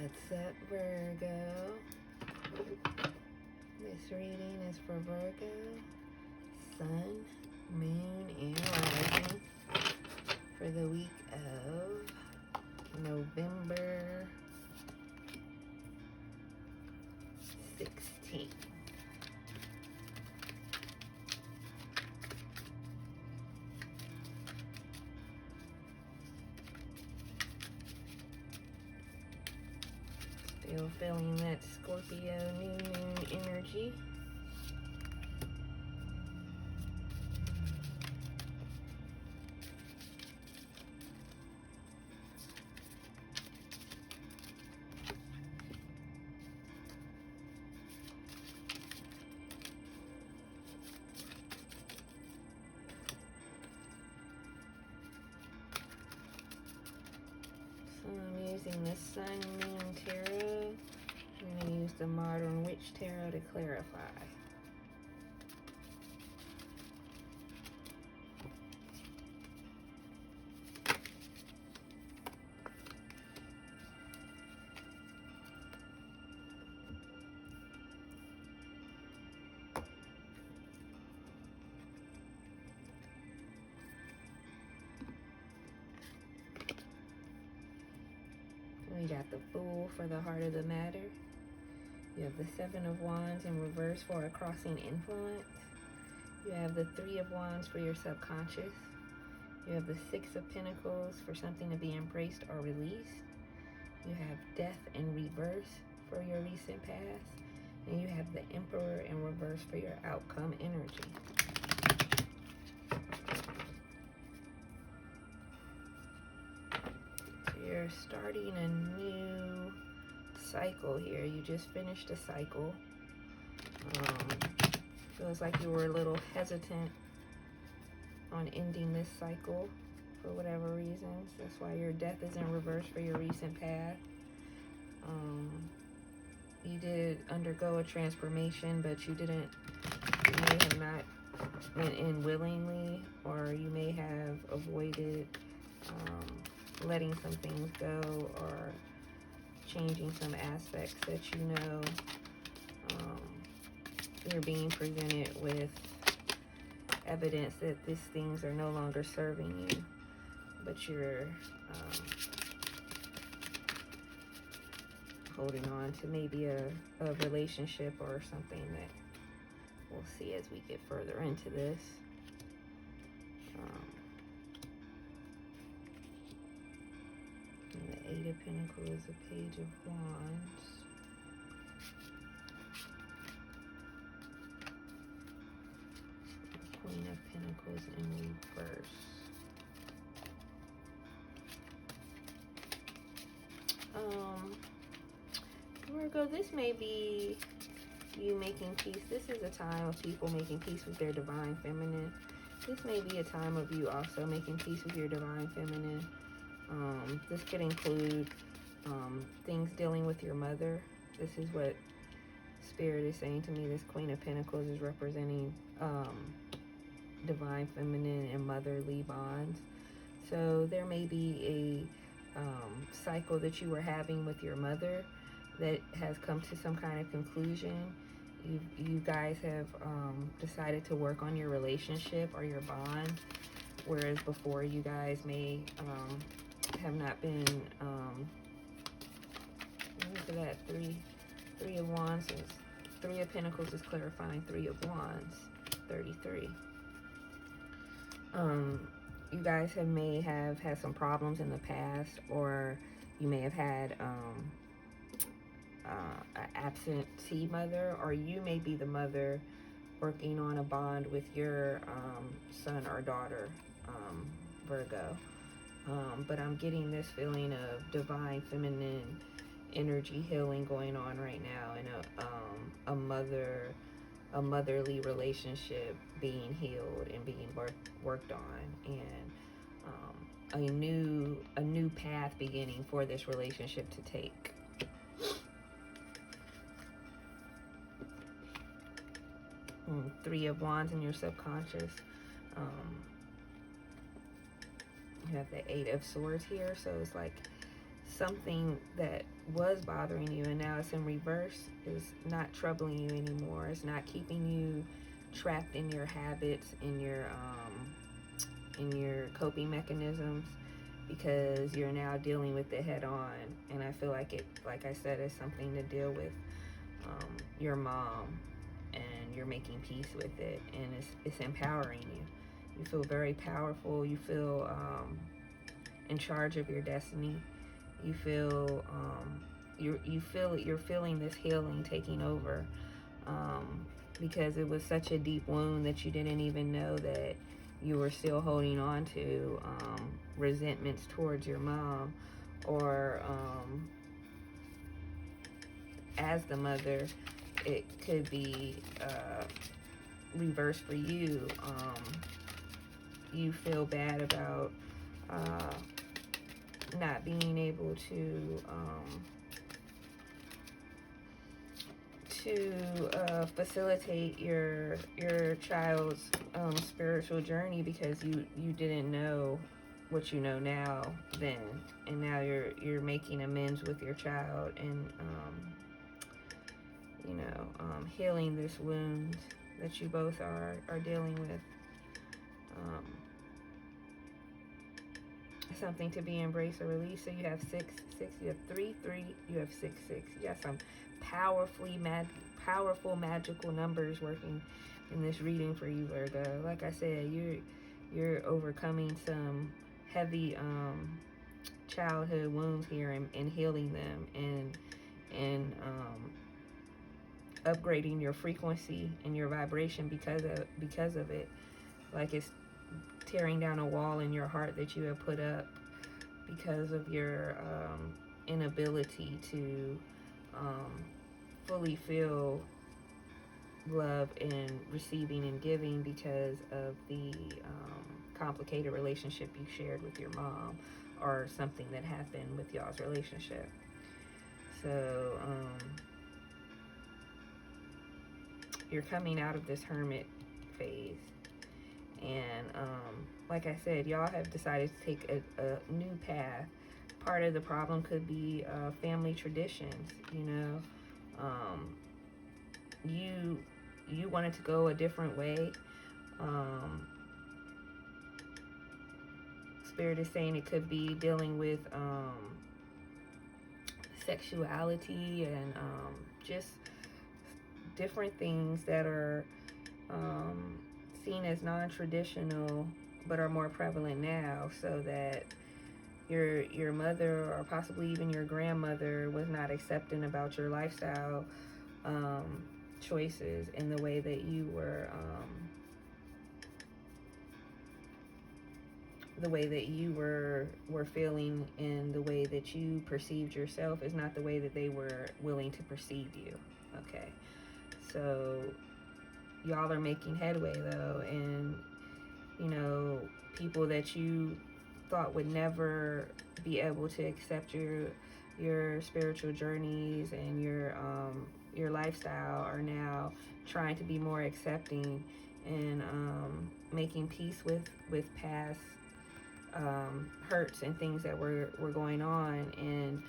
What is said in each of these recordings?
What's up, Virgo? This reading is for Virgo, Sun, Moon, and Rising for the week of November 16th. Still feeling that Scorpio new moon energy. So I'm using the Sun Moon Tarot. I'm going to use the Modern Witch Tarot to clarify. We got the Fool for the heart of the matter. You have the Seven of Wands in reverse for a crossing influence. You have the Three of Wands for your subconscious. You have the Six of Pentacles for something to be embraced or released. You have Death in reverse for your recent past. And you have the Emperor in reverse for your outcome energy. You're starting a new cycle here. You just finished a cycle. Feels like you were a little hesitant on ending this cycle for whatever reasons. That's why your Death is in reverse for your recent path. You did undergo a transformation, but you may have not went in willingly, or you may have avoided letting some things go or changing some aspects that you know you're being presented with evidence that these things are no longer serving you, but you're holding on to maybe a relationship or something that we'll see as we get further into this. And the Eight of Pentacles, the Page of Wands. The Queen of Pentacles in reverse. Virgo, this may be you making peace. This is a time of people making peace with their divine feminine. This may be a time of you also making peace with your divine feminine. This could include things dealing with your mother. This is what Spirit is saying to me. This Queen of Pentacles is representing divine feminine and motherly bonds. So there may be a cycle that you were having with your mother that has come to some kind of conclusion. You guys have decided to work on your relationship or your bond, whereas before you guys may have not been, look at that, three of Wands is, Three of Pentacles is clarifying Three of Wands, 33. You guys may have had some problems in the past, or you may have had an absentee mother, or you may be the mother working on a bond with your son or daughter, Virgo. But I'm getting this feeling of divine feminine energy healing going on right now, and a motherly relationship being healed and being worked on, and a new path beginning for this relationship to take. Three of Wands in your subconscious. You have the Eight of Swords here, so it's like something that was bothering you and now it's in reverse is not troubling you anymore. It's not keeping you trapped in your habits, in your coping mechanisms, because you're now dealing with it head on. And I feel like it, like I said, is something to deal with your mom, and you're making peace with it, and it's empowering you. You feel very powerful. You feel in charge of your destiny. You feel you're feeling this healing taking over, because it was such a deep wound that you didn't even know that you were still holding on to resentments towards your mom, or as the mother, it could be reversed for you. You feel bad about not being able to facilitate your child's spiritual journey, because you didn't know what you know now then, and now you're making amends with your child, and healing this wound that you both are dealing with. Something to be embraced or released. So you have 6, 6, you have 3, 3, you have 6, 6. You got some powerful magical numbers working in this reading for you, Virgo. Like I said, you're overcoming some heavy childhood wounds here, and healing them, and upgrading your frequency and your vibration because of it. Like it's tearing down a wall in your heart that you have put up because of your inability to fully feel love and receiving and giving, because of the complicated relationship you shared with your mom, or something that happened with y'all's relationship. So you're coming out of this hermit phase. And like I said, y'all have decided to take a new path. Part of the problem could be family traditions. You wanted to go a different way. Spirit is saying it could be dealing with sexuality, and just different things that are seen as non-traditional but are more prevalent now, so that your mother, or possibly even your grandmother, was not accepting about your lifestyle choices, in the way that you were feeling, and the way that you perceived yourself is not the way that they were willing to perceive you. Okay, so y'all are making headway though, and people that you thought would never be able to accept your spiritual journeys and your lifestyle are now trying to be more accepting, and making peace with past hurts and things that were going on, and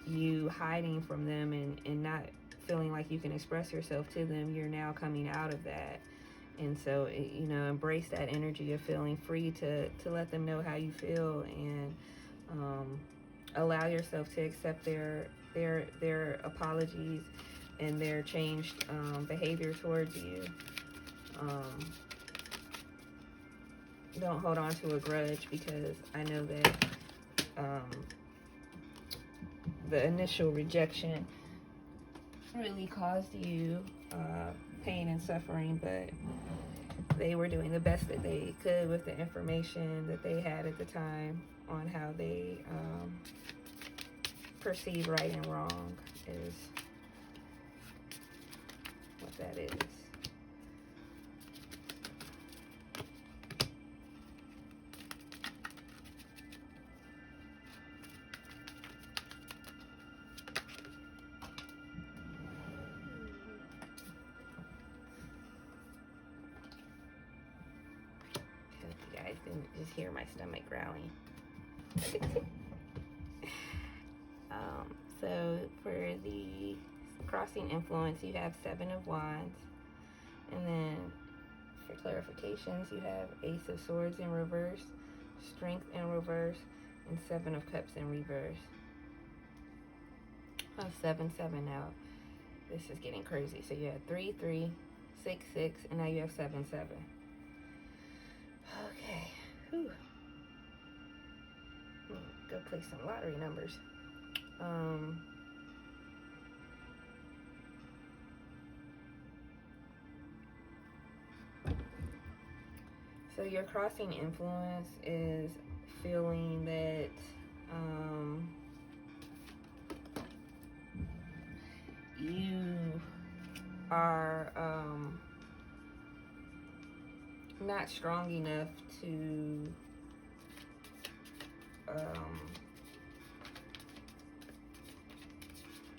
you hiding from them, and not feeling like you can express yourself to them. You're now coming out of that. And so, embrace that energy of feeling free to let them know how you feel, and allow yourself to accept their apologies and their changed behavior towards you. Don't hold on to a grudge, because I know that the initial rejection really caused you pain and suffering, but they were doing the best that they could with the information that they had at the time on how they perceive right and wrong, is what that is. Just hear my stomach growling. So for the crossing influence, you have 7 of Wands. And then for clarifications, you have Ace of Swords in reverse, Strength in reverse, and 7 of Cups in reverse. Oh, 7, 7 now. This is getting crazy. So you have 3, 3, 6, 6, and now you have 7, 7. Okay. Whew. Go play some lottery numbers. So your crossing influence is feeling that you are not strong enough to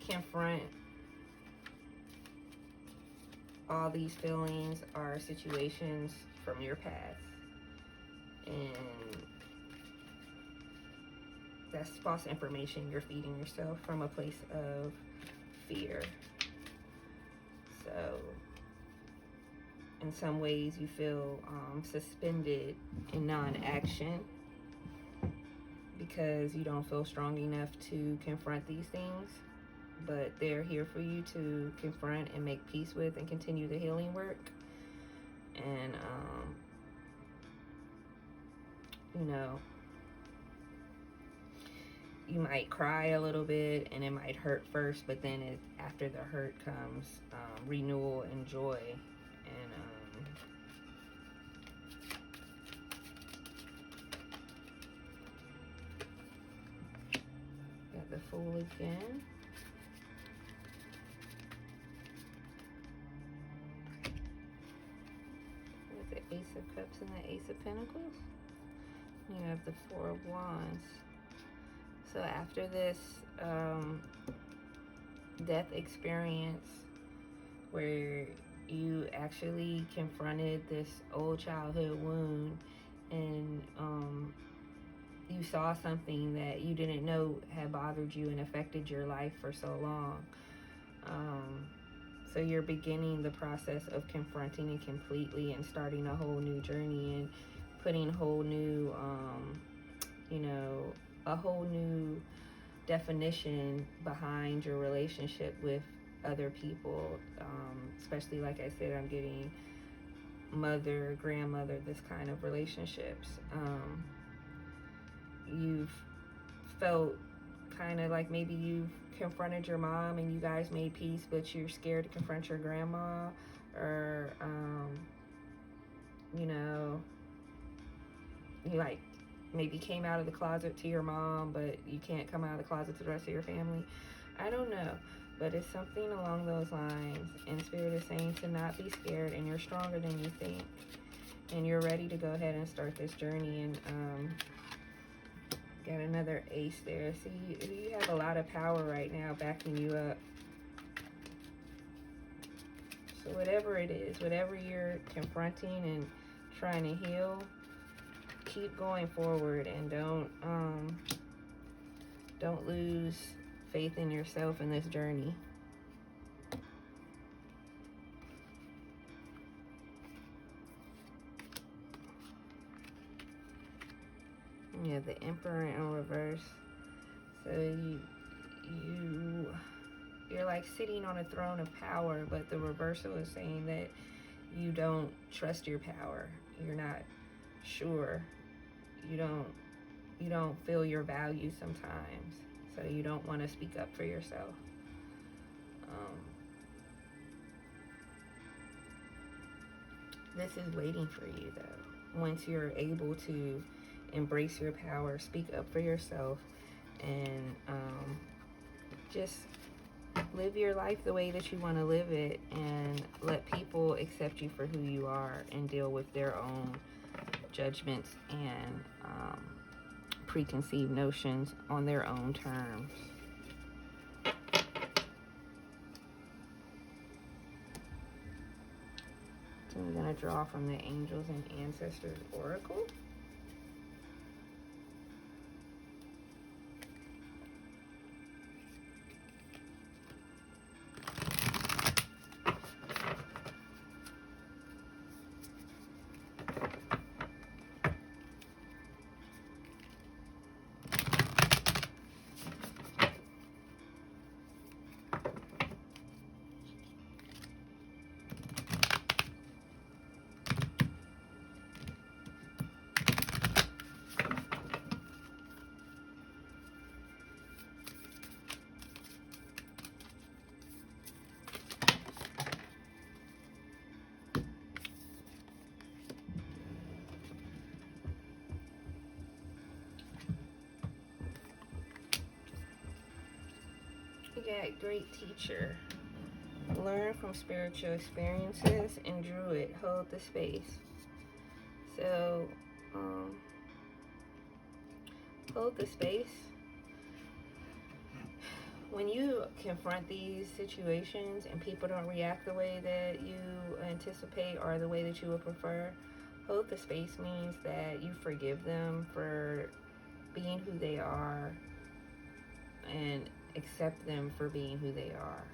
confront all these feelings or situations from your past. And that's false information you're feeding yourself from a place of fear. So in some ways you feel suspended in non-action because you don't feel strong enough to confront these things, but they're here for you to confront and make peace with and continue the healing work. And you know, you might cry a little bit and it might hurt first, but then after the hurt comes renewal and joy. And got the Fool again. With the Ace of Cups and the Ace of Pentacles. You have the 4 of Wands. So after this death experience where you actually confronted this old childhood wound and you saw something that you didn't know had bothered you and affected your life for so long. So you're beginning the process of confronting it completely and starting a whole new journey and putting whole new, you know, a whole new definition behind your relationship with other people. Especially, like I said, I'm getting mother, grandmother, this kind of relationships. You've felt kind of like maybe you've confronted your mom and you guys made peace, but you're scared to confront your grandma, or you know, you like maybe came out of the closet to your mom, but you can't come out of the closet to the rest of your family. I don't know, but it's something along those lines. And Spirit is saying to not be scared, and you're stronger than you think, and you're ready to go ahead and start this journey. And got another Ace there. See, you have a lot of power right now backing you up. So whatever it is, whatever you're confronting and trying to heal, keep going forward, and don't lose faith in yourself in this journey. Yeah, the Emperor in reverse. So you're like sitting on a throne of power, but the reversal is saying that you don't trust your power. You're not sure. You don't feel your value sometimes. So you don't want to speak up for yourself. This is waiting for you though. Once you're able to embrace your power, speak up for yourself, and just live your life the way that you want to live it, and let people accept you for who you are and deal with their own judgments and preconceived notions on their own terms. So I'm going to draw from the Angels and Ancestors Oracle. got great teacher. Learn from spiritual experiences and druid. Hold the space. So, hold the space. When you confront these situations and people don't react the way that you anticipate or the way that you would prefer, hold the space means that you forgive them for being who they are and accept them for being who they are.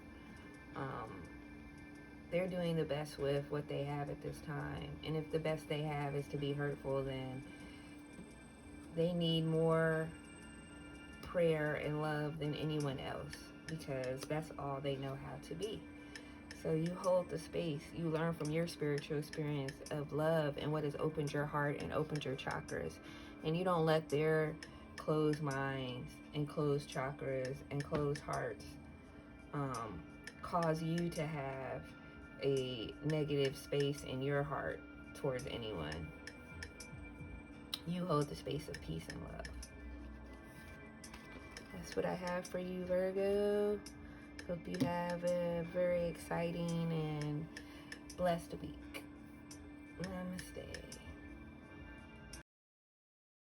They're doing the best with what they have at this time. And if the best they have is to be hurtful, then they need more prayer and love than anyone else, because that's all they know how to be. So you hold the space. You learn from your spiritual experience of love and what has opened your heart and opened your chakras. And you don't let their closed minds and closed chakras and closed hearts cause you to have a negative space in your heart towards anyone. You hold the space of peace and love. That's what I have for you, Virgo. Hope you have a very exciting and blessed week.